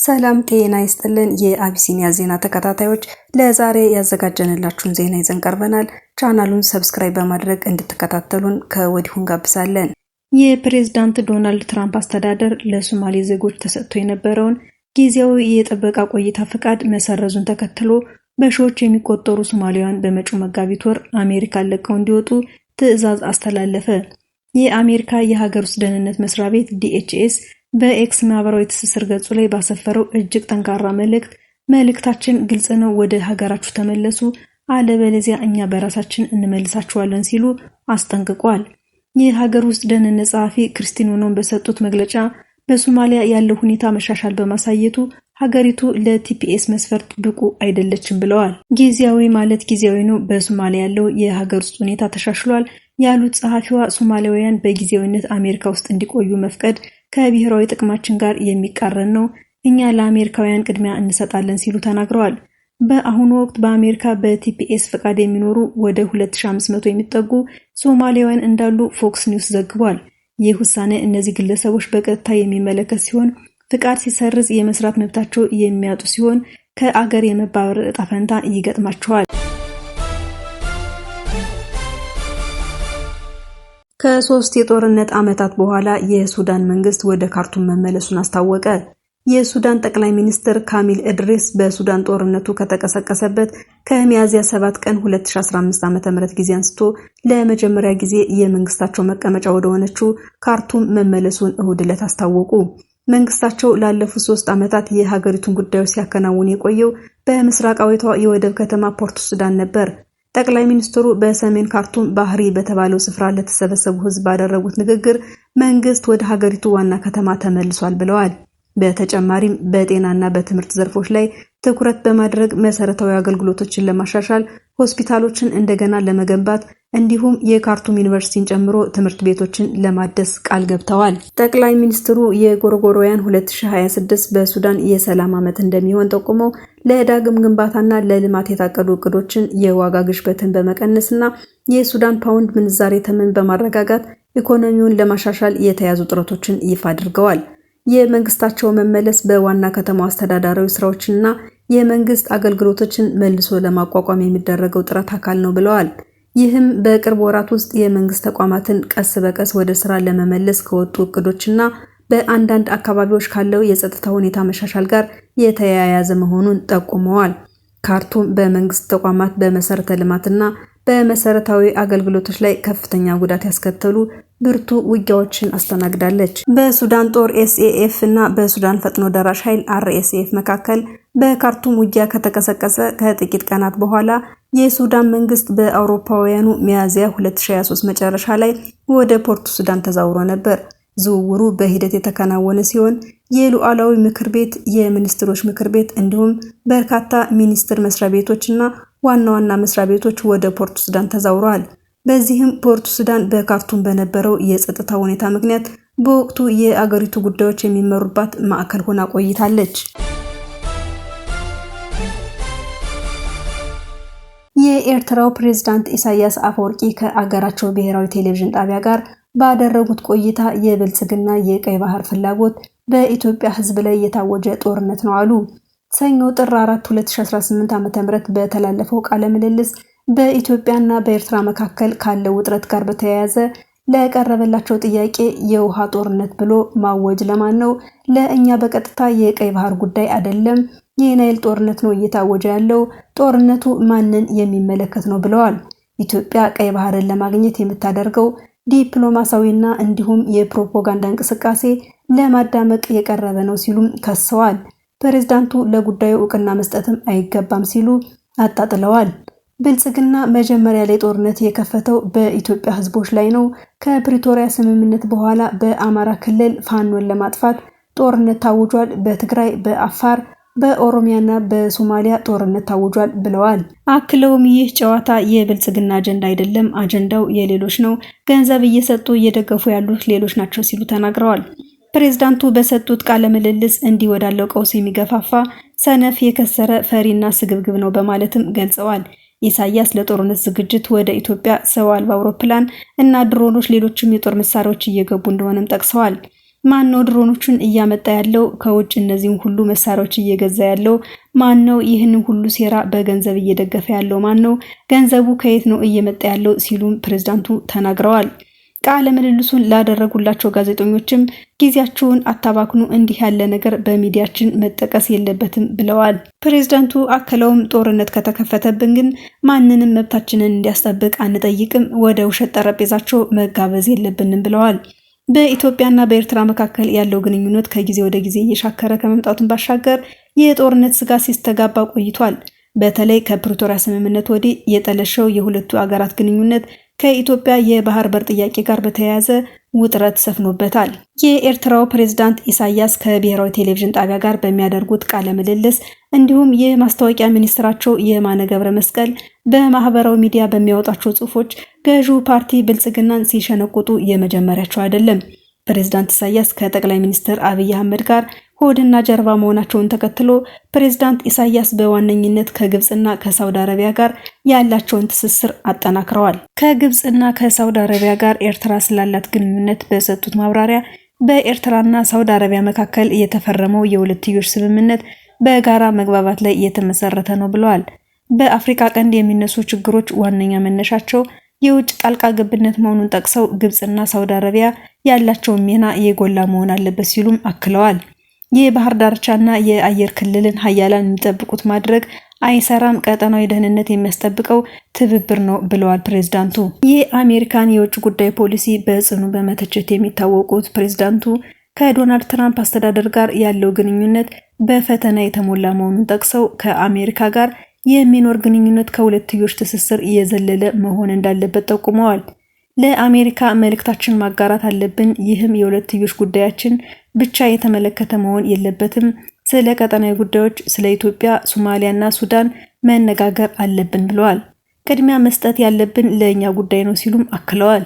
ሰላም ጤና ይስጥልን የአቢሲኒያ ዜና ተከታታዮች ለዛሬ ያዘጋጀንላችሁን ዜና ይዘን ቀርበናል። ቻናሉን ሰብስክራይብ በማድረግ እንድትከታተሉን ከወዲሁ እንጋብዛለን። የፕሬዝዳንት ዶናልድ ትራምፕ አስተዳደር ለሶማሌ ዜጎች ተሰጥቶ የነበረውን ጊዜያዊ የጥበቃ ቆይታ ፈቃድ መሰረዙን ተከትሎ በሺዎች የሚቆጠሩ ሶማሊያውያን በመጪው መጋቢት ወር አሜሪካን ለቀው እንዲወጡ ትዕዛዝ አስተላለፈ። የአሜሪካ የሀገር ውስጥ ደህንነት መስሪያ ቤት DHS በኤክስ ማህበራዊ ትስስር ገጹ ላይ ባሰፈረው እጅግ ጠንካራ መልእክታችን ግልጽ ነው፣ ወደ ሀገራችሁ ተመለሱ፣ አለበለዚያ እኛ በራሳችን እንመልሳችኋለን ሲሉ አስጠንቅቋል። የሀገር ውስጥ ደህንነት ጸሐፊ ክሪስቲን ኖን በሰጡት መግለጫ በሶማሊያ ያለው ሁኔታ መሻሻል በማሳየቱ ሀገሪቱ ለቲፒኤስ መስፈርት ብቁ አይደለችም ብለዋል። ጊዜያዊ ማለት ጊዜያዊ ነው፣ በሶማሊያ ያለው የሀገር ውስጥ ሁኔታ ተሻሽሏል ያሉት ጸሐፊዋ ሶማሊያውያን በጊዜያዊነት አሜሪካ ውስጥ እንዲቆዩ መፍቀድ ከብሔራዊ ጥቅማችን ጋር የሚቃረን ነው፣ እኛ ለአሜሪካውያን ቅድሚያ እንሰጣለን ሲሉ ተናግረዋል። በአሁኑ ወቅት በአሜሪካ በቲፒኤስ ፈቃድ የሚኖሩ ወደ 2500 የሚጠጉ ሶማሊያውያን እንዳሉ ፎክስ ኒውስ ዘግቧል። ይህ ውሳኔ እነዚህ ግለሰቦች በቀጥታ የሚመለከት ሲሆን ፍቃድ ሲሰርዝ የመስራት መብታቸው የሚያጡ ሲሆን ከአገር የመባረር ዕጣ ፈንታ ይገጥማቸዋል። ከሶስት የጦርነት ዓመታት በኋላ የሱዳን መንግስት ወደ ካርቱም መመለሱን አስታወቀ። የሱዳን ጠቅላይ ሚኒስትር ካሚል ኢድሪስ በሱዳን ጦርነቱ ከተቀሰቀሰበት ከሚያዝያ 7 ቀን 2015 ዓ.ም ጊዜ አንስቶ ለመጀመሪያ ጊዜ የመንግስታቸው መቀመጫ ወደ ሆነችው ካርቱም መመለሱን እሁድ ዕለት አስታወቁ። መንግስታቸው ላለፉት 3 ዓመታት የሀገሪቱን ጉዳዮች ሲያከናውን የቆየው በምስራቃዊቷ የወደብ ከተማ ፖርት ሱዳን ነበር። ጠቅላይ ሚኒስትሩ በሰሜን ካርቱም ባህሪ በተባለው ስፍራ ለተሰበሰቡ ህዝብ ባደረጉት ንግግር መንግስት ወደ ሀገሪቱ ዋና ከተማ ተመልሷል ብለዋል። በተጨማሪም በጤናና በትምህርት ዘርፎች ላይ ትኩረት በማድረግ መሰረታዊ አገልግሎቶችን ለማሻሻል፣ ሆስፒታሎችን እንደገና ለመገንባት እንዲሁም የካርቱም ዩኒቨርሲቲን ጨምሮ ትምህርት ቤቶችን ለማደስ ቃል ገብተዋል። ጠቅላይ ሚኒስትሩ የጎርጎሮያን 2026 በሱዳን የሰላም ዓመት እንደሚሆን ጠቁመው ለዳግም ግንባታና ለልማት የታቀዱ እቅዶችን የዋጋ ግሽበትን በመቀነስና የሱዳን ፓውንድ ምንዛሬ ተመን በማረጋጋት ኢኮኖሚውን ለማሻሻል የተያዙ ጥረቶችን ይፋ አድርገዋል። የመንግስታቸው መመለስ በዋና ከተማው አስተዳዳራዊ ስራዎችንና የመንግስት አገልግሎቶችን መልሶ ለማቋቋም የሚደረገው ጥረት አካል ነው ብለዋል። ይህም በቅርብ ወራት ውስጥ የመንግስት ተቋማትን ቀስ በቀስ ወደ ስራ ለመመለስ ከወጡ እቅዶችና በአንዳንድ አካባቢዎች ካለው የጸጥታ ሁኔታ መሻሻል ጋር የተያያዘ መሆኑን ጠቁመዋል። ካርቱም በመንግስት ተቋማት በመሰረተ ልማትና በመሰረታዊ አገልግሎቶች ላይ ከፍተኛ ጉዳት ያስከተሉ ብርቱ ውጊያዎችን አስተናግዳለች። በሱዳን ጦር SAF እና በሱዳን ፈጥኖ ደራሽ ኃይል RSF መካከል በካርቱም ውጊያ ከተቀሰቀሰ ከጥቂት ቀናት በኋላ የሱዳን መንግስት በአውሮፓውያኑ ሚያዝያ 2023 መጨረሻ ላይ ወደ ፖርት ሱዳን ተዛውሮ ነበር። ዝውውሩ በሂደት የተከናወነ ሲሆን የሉዓላዊ ምክር ቤት፣ የሚኒስትሮች ምክር ቤት እንዲሁም በርካታ ሚኒስቴር መስሪያ ቤቶችና ዋና ዋና መስሪያ ቤቶች ወደ ፖርት ሱዳን ተዛውረዋል። በዚህም ፖርት ሱዳን በካርቱም በነበረው የጸጥታ ሁኔታ ምክንያት በወቅቱ የአገሪቱ ጉዳዮች የሚመሩባት ማዕከል ሆና ቆይታለች። የኤርትራው ፕሬዝዳንት ኢሳያስ አፈወርቂ ከአገራቸው ብሔራዊ ቴሌቪዥን ጣቢያ ጋር ባደረጉት ቆይታ የብልጽግና የቀይ ባህር ፍላጎት በኢትዮጵያ ሕዝብ ላይ የታወጀ ጦርነት ነው አሉ። ሰኞ ጥር 4 2018 ዓ.ም በተላለፈው ቃለ ምልልስ በኢትዮጵያና በኤርትራ መካከል ካለው ውጥረት ጋር በተያያዘ ለቀረበላቸው ጥያቄ የውሃ ጦርነት ብሎ ማወጅ ለማን ነው? ለእኛ በቀጥታ የቀይ ባህር ጉዳይ አይደለም፣ የናይል ጦርነት ነው እየታወጀ ያለው። ጦርነቱ ማንን የሚመለከት ነው ብለዋል። ኢትዮጵያ ቀይ ባህርን ለማግኘት የምታደርገው ዲፕሎማሲያዊና እንዲሁም የፕሮፓጋንዳ እንቅስቃሴ ለማዳመቅ የቀረበ ነው ሲሉም ከሰዋል። ፕሬዝዳንቱ ለጉዳዩ ዕውቅና መስጠትም አይገባም ሲሉ አጣጥለዋል። ብልጽግና መጀመሪያ ላይ ጦርነት የከፈተው በኢትዮጵያ ህዝቦች ላይ ነው። ከፕሪቶሪያ ስምምነት በኋላ በአማራ ክልል ፋኖን ለማጥፋት ጦርነት ታውጇል። በትግራይ፣ በአፋር፣ በኦሮሚያና በሶማሊያ ጦርነት ታውጇል ብለዋል። አክለውም ይህ ጨዋታ የብልጽግና አጀንዳ አይደለም፣ አጀንዳው የሌሎች ነው፣ ገንዘብ እየሰጡ እየደገፉ ያሉት ሌሎች ናቸው ሲሉ ተናግረዋል። ፕሬዝዳንቱ በሰጡት ቃለ ምልልስ እንዲህ ወዳለው ቀውስ የሚገፋፋ ሰነፍ፣ የከሰረ፣ ፈሪና ስግብግብ ነው በማለትም ገልጸዋል። ኢሳያስ ለጦርነት ዝግጅት ወደ ኢትዮጵያ ሰው አልባ አውሮፕላን እና ድሮኖች፣ ሌሎችም የጦር መሳሪያዎች እየገቡ እንደሆነም ጠቅሰዋል። ማን ነው ድሮኖቹን እያመጣ ያለው? ከውጭ እነዚህን ሁሉ መሳሪያዎች እየገዛ ያለው ማን ነው? ይህንን ሁሉ ሴራ በገንዘብ እየደገፈ ያለው ማን ነው? ገንዘቡ ከየት ነው እየመጣ ያለው? ሲሉም ፕሬዝዳንቱ ተናግረዋል። ቃለ ምልልሱን ላደረጉላቸው ጋዜጠኞችም ጊዜያችሁን አታባክኑ፣ እንዲህ ያለ ነገር በሚዲያችን መጠቀስ የለበትም ብለዋል። ፕሬዝዳንቱ አክለውም ጦርነት ከተከፈተብን ግን ማንንም መብታችንን እንዲያስጠብቅ አንጠይቅም፣ ወደ ውሸት ጠረጴዛቸው መጋበዝ የለብንም ብለዋል። በኢትዮጵያና በኤርትራ መካከል ያለው ግንኙነት ከጊዜ ወደ ጊዜ እየሻከረ ከመምጣቱን ባሻገር የጦርነት ስጋት ሲስተጋባ ቆይቷል። በተለይ ከፕሪቶሪያ ስምምነት ወዲህ የጠለሸው የሁለቱ አገራት ግንኙነት ከኢትዮጵያ የባህር በር ጥያቄ ጋር በተያያዘ ውጥረት ሰፍኖበታል። የኤርትራው ፕሬዝዳንት ኢሳያስ ከብሔራዊ ቴሌቪዥን ጣቢያ ጋር በሚያደርጉት ቃለ ምልልስ እንዲሁም የማስታወቂያ ሚኒስትራቸው የማነ ገብረ መስቀል በማህበራዊ ሚዲያ በሚያወጣቸው ጽሑፎች ገዢው ፓርቲ ብልጽግናን ሲሸነቁጡ የመጀመሪያቸው አይደለም። ፕሬዝዳንት ኢሳያስ ከጠቅላይ ሚኒስትር አብይ አህመድ ጋር ሆድና ጀርባ መሆናቸውን ተከትሎ ፕሬዝዳንት ኢሳያስ በዋነኝነት ከግብጽና ከሳውዲ አረቢያ ጋር ያላቸውን ትስስር አጠናክረዋል። ከግብጽና ከሳውዲ አረቢያ ጋር ኤርትራ ስላላት ግንኙነት በሰጡት ማብራሪያ በኤርትራና ሳውዲ አረቢያ መካከል የተፈረመው የሁለትዮሽ ስምምነት በጋራ መግባባት ላይ የተመሰረተ ነው ብለዋል። በአፍሪካ ቀንድ የሚነሱ ችግሮች ዋነኛ መነሻቸው የውጭ ጣልቃ ገብነት መሆኑን ጠቅሰው ግብጽና ሳውዲ አረቢያ ያላቸውን ሚና የጎላ መሆን አለበት ሲሉም አክለዋል። የባህር ዳርቻና የአየር ክልልን ሀያላን የሚጠብቁት ማድረግ አይሰራም፣ ቀጠናዊ ደህንነት የሚያስጠብቀው ትብብር ነው ብለዋል ፕሬዝዳንቱ። የአሜሪካን የውጭ ጉዳይ ፖሊሲ በጽኑ በመተቸት የሚታወቁት ፕሬዝዳንቱ ከዶናልድ ትራምፕ አስተዳደር ጋር ያለው ግንኙነት በፈተና የተሞላ መሆኑን ጠቅሰው ከአሜሪካ ጋር የሚኖር ግንኙነት ከሁለትዮሽ ትስስር የዘለለ መሆን እንዳለበት ጠቁመዋል። ለአሜሪካ መልእክታችን ማጋራት አለብን። ይህም የሁለትዮሽ ጉዳያችን ብቻ የተመለከተ መሆን የለበትም። ስለ ቀጠናዊ ጉዳዮች፣ ስለ ኢትዮጵያ፣ ሶማሊያና ሱዳን መነጋገር አለብን ብለዋል። ቅድሚያ መስጠት ያለብን ለእኛ ጉዳይ ነው ሲሉም አክለዋል።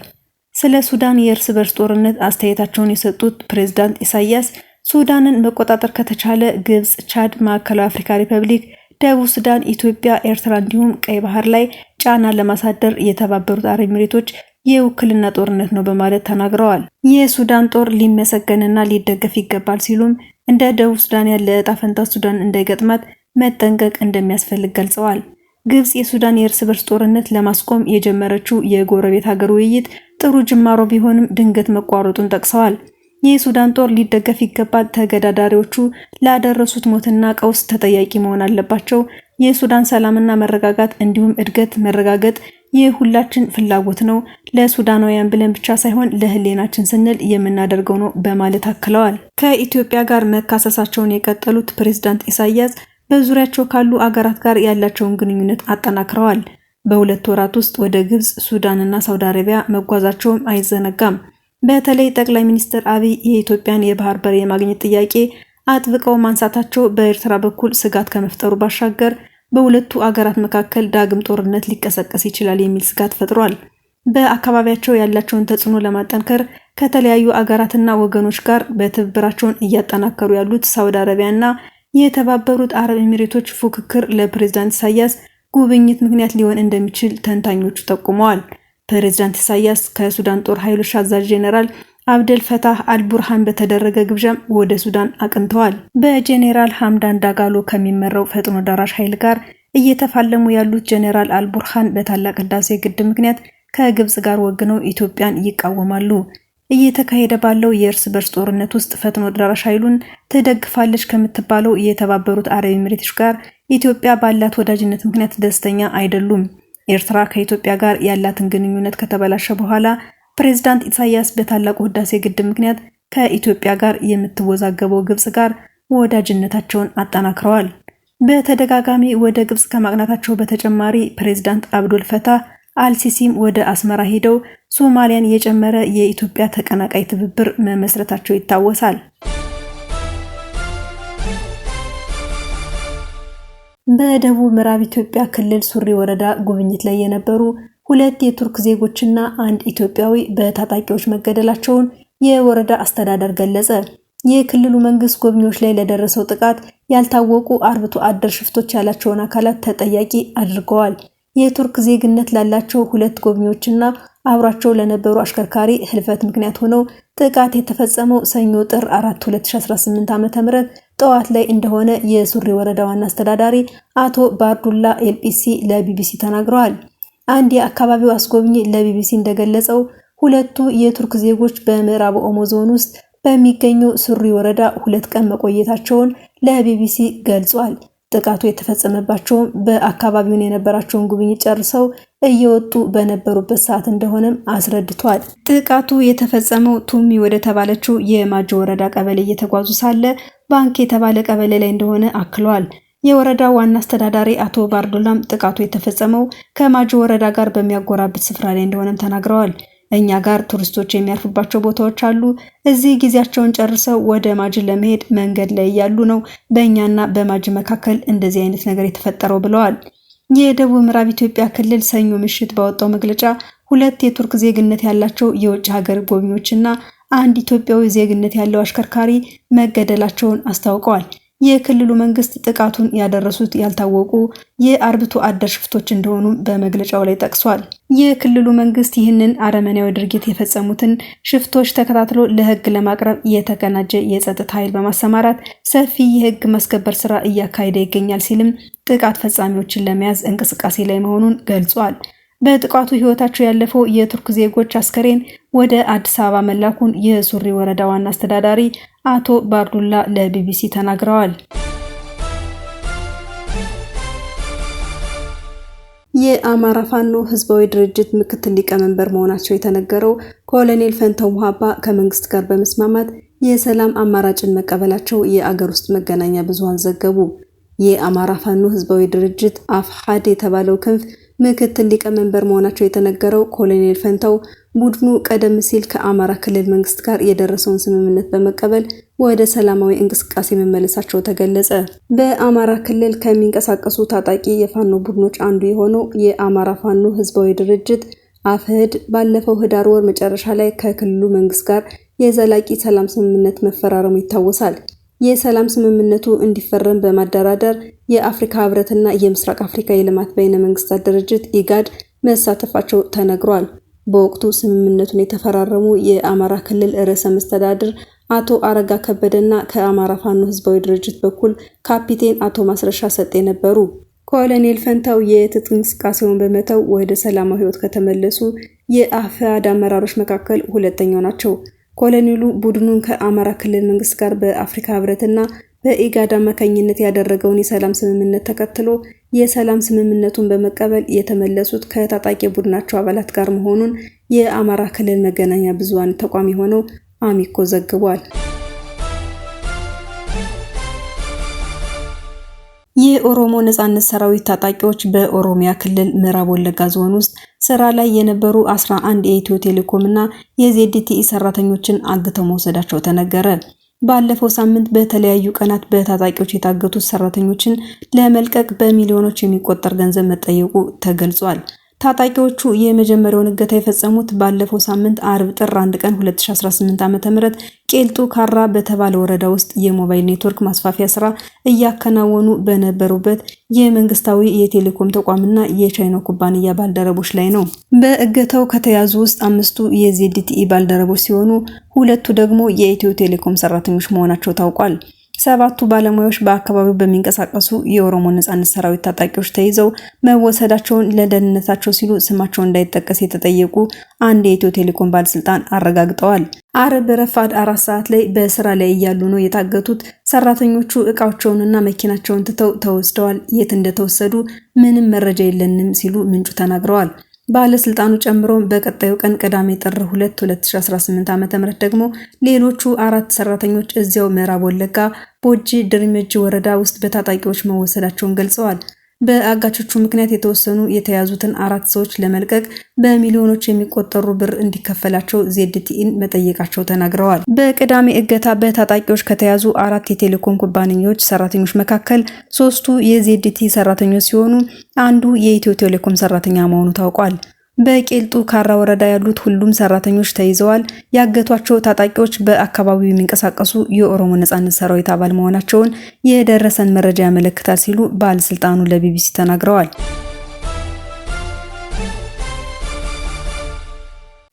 ስለ ሱዳን የእርስ በርስ ጦርነት አስተያየታቸውን የሰጡት ፕሬዝዳንት ኢሳያስ ሱዳንን መቆጣጠር ከተቻለ ግብጽ፣ ቻድ፣ ማዕከላዊ አፍሪካ ሪፐብሊክ፣ ደቡብ ሱዳን፣ ኢትዮጵያ፣ ኤርትራ እንዲሁም ቀይ ባህር ላይ ጫና ለማሳደር የተባበሩት አረብ ኤሚሬቶች የውክልና ጦርነት ነው በማለት ተናግረዋል። የሱዳን ጦር ሊመሰገንና ሊደገፍ ይገባል ሲሉም እንደ ደቡብ ሱዳን ያለ ዕጣ ፈንታ ሱዳን እንዳይገጥማት መጠንቀቅ እንደሚያስፈልግ ገልጸዋል። ግብጽ የሱዳን የእርስ በርስ ጦርነት ለማስቆም የጀመረችው የጎረቤት ሀገር ውይይት ጥሩ ጅማሮ ቢሆንም ድንገት መቋረጡን ጠቅሰዋል። የሱዳን ጦር ሊደገፍ ይገባል፣ ተገዳዳሪዎቹ ላደረሱት ሞትና ቀውስ ተጠያቂ መሆን አለባቸው። የሱዳን ሰላምና መረጋጋት እንዲሁም እድገት መረጋገጥ የሁላችን ፍላጎት ነው። ለሱዳናውያን ብለን ብቻ ሳይሆን ለህሊናችን ስንል የምናደርገው ነው በማለት አክለዋል። ከኢትዮጵያ ጋር መካሰሳቸውን የቀጠሉት ፕሬዝዳንት ኢሳያስ በዙሪያቸው ካሉ አገራት ጋር ያላቸውን ግንኙነት አጠናክረዋል። በሁለት ወራት ውስጥ ወደ ግብጽ፣ ሱዳንና ሳውዲ አረቢያ መጓዛቸውም አይዘነጋም። በተለይ ጠቅላይ ሚኒስትር አብይ የኢትዮጵያን የባህር በር የማግኘት ጥያቄ አጥብቀው ማንሳታቸው በኤርትራ በኩል ስጋት ከመፍጠሩ ባሻገር በሁለቱ አገራት መካከል ዳግም ጦርነት ሊቀሰቀስ ይችላል የሚል ስጋት ፈጥሯል። በአካባቢያቸው ያላቸውን ተጽዕኖ ለማጠንከር ከተለያዩ አገራትና ወገኖች ጋር በትብብራቸውን እያጠናከሩ ያሉት ሳውዲ አረቢያና የተባበሩት አረብ ኤሚሬቶች ፉክክር ለፕሬዝዳንት ኢሳያስ ጉብኝት ምክንያት ሊሆን እንደሚችል ተንታኞቹ ጠቁመዋል። ፕሬዝዳንት ኢሳያስ ከሱዳን ጦር ኃይሎች አዛዥ ጄኔራል አብደል ፈታህ አልቡርሃን በተደረገ ግብዣም ወደ ሱዳን አቅንተዋል። በጄኔራል ሐምዳን ዳጋሎ ከሚመራው ፈጥኖ ደራሽ ኃይል ጋር እየተፋለሙ ያሉት ጄኔራል አልቡርሃን በታላቅ ህዳሴ ግድብ ምክንያት ከግብጽ ጋር ወግነው ኢትዮጵያን ይቃወማሉ። እየተካሄደ ባለው የእርስ በርስ ጦርነት ውስጥ ፈጥኖ ደራሽ ኃይሉን ትደግፋለች ከምትባለው የተባበሩት አረብ ኤሚሬቶች ጋር ኢትዮጵያ ባላት ወዳጅነት ምክንያት ደስተኛ አይደሉም። ኤርትራ ከኢትዮጵያ ጋር ያላትን ግንኙነት ከተበላሸ በኋላ ፕሬዝዳንት ኢሳያስ በታላቁ ህዳሴ ግድብ ምክንያት ከኢትዮጵያ ጋር የምትወዛገበው ግብጽ ጋር ወዳጅነታቸውን አጠናክረዋል። በተደጋጋሚ ወደ ግብጽ ከማቅናታቸው በተጨማሪ ፕሬዝዳንት አብዱል ፈታህ አልሲሲም ወደ አስመራ ሄደው ሶማሊያን የጨመረ የኢትዮጵያ ተቀናቃይ ትብብር መመስረታቸው ይታወሳል። በደቡብ ምዕራብ ኢትዮጵያ ክልል ሱሪ ወረዳ ጉብኝት ላይ የነበሩ 2 የቱርክ ዜጎችና 1 ኢትዮጵያዊ በታጣቂዎች መገደላቸውን የወረዳ አስተዳደር ገለጸ። የክልሉ መንግስት ጎብኚዎች ላይ ለደረሰው ጥቃት ያልታወቁ አርብቶ አደር ሽፍቶች ያላቸውን አካላት ተጠያቂ አድርገዋል። የቱርክ ዜግነት ላላቸው 2 ጎብኚዎችና አብራቸው ለነበሩ አሽከርካሪ ህልፈት ምክንያት ሆነው ጥቃት የተፈጸመው ሰኞ ጥር 4 2018 ዓ.ም ጠዋት ላይ እንደሆነ የሱሪ ወረዳ ዋና አስተዳዳሪ አቶ ባርዱላ ኤልጲሲ ለቢቢሲ ተናግረዋል። አንድ የአካባቢው አስጎብኚ ለቢቢሲ እንደገለጸው ሁለቱ የቱርክ ዜጎች በምዕራብ ኦሞ ዞን ውስጥ በሚገኘው ሱሪ ወረዳ 2 ቀን መቆየታቸውን ለቢቢሲ ገልጿል። ጥቃቱ የተፈጸመባቸው በአካባቢውን የነበራቸውን ጉብኝት ጨርሰው እየወጡ በነበሩበት ሰዓት እንደሆነም አስረድቷል። ጥቃቱ የተፈጸመው ቱሚ ወደ ተባለችው የማጆ ወረዳ ቀበሌ እየተጓዙ ሳለ ባንክ የተባለ ቀበሌ ላይ እንደሆነ አክሏል። የወረዳው ዋና አስተዳዳሪ አቶ ባርዶላም ጥቃቱ የተፈጸመው ከማጆ ወረዳ ጋር በሚያጎራብት ስፍራ ላይ እንደሆነም ተናግረዋል። እኛ ጋር ቱሪስቶች የሚያርፉባቸው ቦታዎች አሉ። እዚህ ጊዜያቸውን ጨርሰው ወደ ማጅ ለመሄድ መንገድ ላይ ያሉ ነው በእኛና በማጅ መካከል እንደዚህ አይነት ነገር የተፈጠረው ብለዋል። የደቡብ ምዕራብ ኢትዮጵያ ክልል ሰኞ ምሽት ባወጣው መግለጫ 2 የቱርክ ዜግነት ያላቸው የውጭ ሀገር ጎብኚዎችና አንድ ኢትዮጵያዊ ዜግነት ያለው አሽከርካሪ መገደላቸውን አስታውቀዋል። የክልሉ መንግስት ጥቃቱን ያደረሱት ያልታወቁ የአርብቶ አደር ሽፍቶች እንደሆኑ በመግለጫው ላይ ጠቅሷል። የክልሉ መንግስት ይህንን አረመኔያዊ ድርጊት የፈጸሙትን ሽፍቶች ተከታትሎ ለህግ ለማቅረብ የተቀናጀ የጸጥታ ኃይል በማሰማራት ሰፊ የህግ ማስከበር ስራ እያካሄደ ይገኛል ሲልም ጥቃት ፈጻሚዎችን ለመያዝ እንቅስቃሴ ላይ መሆኑን ገልጿል። በጥቃቱ ህይወታቸው ያለፈው የቱርክ ዜጎች አስከሬን ወደ አዲስ አበባ መላኩን የሱሪ ወረዳ ዋና አስተዳዳሪ አቶ ባርዱላ ለቢቢሲ ተናግረዋል። የአማራ ፋኖ ህዝባዊ ድርጅት ምክትል ሊቀመንበር መሆናቸው የተነገረው ኮሎኔል ፈንታው ሙሃባ ከመንግስት ጋር በመስማማት የሰላም አማራጭን መቀበላቸው የአገር ውስጥ መገናኛ ብዙሃን ዘገቡ። የአማራ ፋኖ ህዝባዊ ድርጅት አፍሐድ የተባለው ክንፍ ምክትል ሊቀመንበር መሆናቸው የተነገረው ኮሎኔል ፈንታው ቡድኑ ቀደም ሲል ከአማራ ክልል መንግስት ጋር የደረሰውን ስምምነት በመቀበል ወደ ሰላማዊ እንቅስቃሴ መመለሳቸው ተገለጸ። በአማራ ክልል ከሚንቀሳቀሱ ታጣቂ የፋኖ ቡድኖች አንዱ የሆነው የአማራ ፋኖ ህዝባዊ ድርጅት አፍህድ ባለፈው ህዳር ወር መጨረሻ ላይ ከክልሉ መንግስት ጋር የዘላቂ ሰላም ስምምነት መፈራረሙ ይታወሳል። የሰላም ስምምነቱ እንዲፈረም በማደራደር የአፍሪካ ህብረትና የምስራቅ አፍሪካ የልማት በይነ መንግስታት ድርጅት ኢጋድ መሳተፋቸው ተነግሯል። በወቅቱ ስምምነቱን የተፈራረሙ የአማራ ክልል ርዕሰ መስተዳድር አቶ አረጋ ከበደና ከአማራ ፋኖ ህዝባዊ ድርጅት በኩል ካፒቴን አቶ ማስረሻ ሰጤ ነበሩ። ኮሎኔል ፈንታው የትጥቅ እንቅስቃሴውን በመተው ወደ ሰላማዊ ህይወት ከተመለሱ የአፍህድ አመራሮች መካከል ሁለተኛው ናቸው። ኮሎኔሉ ቡድኑን ከአማራ ክልል መንግስት ጋር በአፍሪካ ህብረትና በኢጋድ አማካኝነት ያደረገውን የሰላም ስምምነት ተከትሎ የሰላም ስምምነቱን በመቀበል የተመለሱት ከታጣቂ ቡድናቸው አባላት ጋር መሆኑን የአማራ ክልል መገናኛ ብዙሃን ተቋም የሆነው አሚኮ ዘግቧል። የኦሮሞ ነጻነት ሰራዊት ታጣቂዎች በኦሮሚያ ክልል ምዕራብ ወለጋ ዞን ውስጥ ስራ ላይ የነበሩ 11 የኢትዮ ቴሌኮም እና የዜድቲኢ ሰራተኞችን አግተው መውሰዳቸው ተነገረ። ባለፈው ሳምንት በተለያዩ ቀናት በታጣቂዎች የታገቱት ሰራተኞችን ለመልቀቅ በሚሊዮኖች የሚቆጠር ገንዘብ መጠየቁ ተገልጿል። ታጣቂዎቹ የመጀመሪያውን እገታ የፈጸሙት ባለፈው ሳምንት አርብ ጥር 1 ቀን 2018 ዓ.ም ቄልጡ ካራ በተባለ ወረዳ ውስጥ የሞባይል ኔትወርክ ማስፋፊያ ስራ እያከናወኑ በነበሩበት የመንግስታዊ የቴሌኮም ተቋምና የቻይና ኩባንያ ባልደረቦች ላይ ነው። በእገታው ከተያዙ ውስጥ 5ቱ የዜድቲኢ ባልደረቦች ሲሆኑ 2ቱ ደግሞ የኢትዮ ቴሌኮም ሰራተኞች መሆናቸው ታውቋል። 7ቱ ባለሙያዎች በአካባቢው በሚንቀሳቀሱ የኦሮሞ ነጻነት ሰራዊት ታጣቂዎች ተይዘው መወሰዳቸውን ለደህንነታቸው ሲሉ ስማቸው እንዳይጠቀስ የተጠየቁ አንድ የኢትዮ ቴሌኮም ባለስልጣን አረጋግጠዋል። አርብ ረፋድ 4 ሰዓት ላይ በስራ ላይ እያሉ ነው የታገቱት። ሰራተኞቹ እቃቸውንና መኪናቸውን ትተው ተወስደዋል። የት እንደተወሰዱ ምንም መረጃ የለንም ሲሉ ምንጩ ተናግረዋል። ባለስልጣኑ ጨምሮ በቀጣዩ ቀን ቅዳሜ ጥር 2 2018 ዓ.ም ደግሞ ሌሎቹ 4 ሰራተኞች እዚያው ምዕራብ ወለጋ ቦጂ ድሪመጅ ወረዳ ውስጥ በታጣቂዎች መወሰዳቸውን ገልጸዋል። በአጋቾቹ ምክንያት የተወሰኑ የተያዙትን 4 ሰዎች ለመልቀቅ በሚሊዮኖች የሚቆጠሩ ብር እንዲከፈላቸው ዜድቲኢን መጠየቃቸው ተናግረዋል። በቅዳሜ እገታ በታጣቂዎች ከተያዙ 4 የቴሌኮም ኩባንያዎች ሰራተኞች መካከል 3ቱ የዜድቲኢ ሰራተኞች ሲሆኑ አንዱ የኢትዮ ቴሌኮም ሰራተኛ መሆኑ ታውቋል። በቄልጡ ካራ ወረዳ ያሉት ሁሉም ሰራተኞች ተይዘዋል። ያገቷቸው ታጣቂዎች በአካባቢው የሚንቀሳቀሱ የኦሮሞ ነጻነት ሰራዊት አባል መሆናቸውን የደረሰን መረጃ ያመለክታል ሲሉ ባለስልጣኑ ለቢቢሲ ተናግረዋል።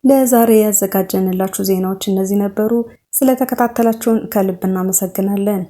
ለዛሬ ያዘጋጀንላችሁ ዜናዎች እነዚህ ነበሩ። ስለተከታተላችሁን ከልብ እናመሰግናለን።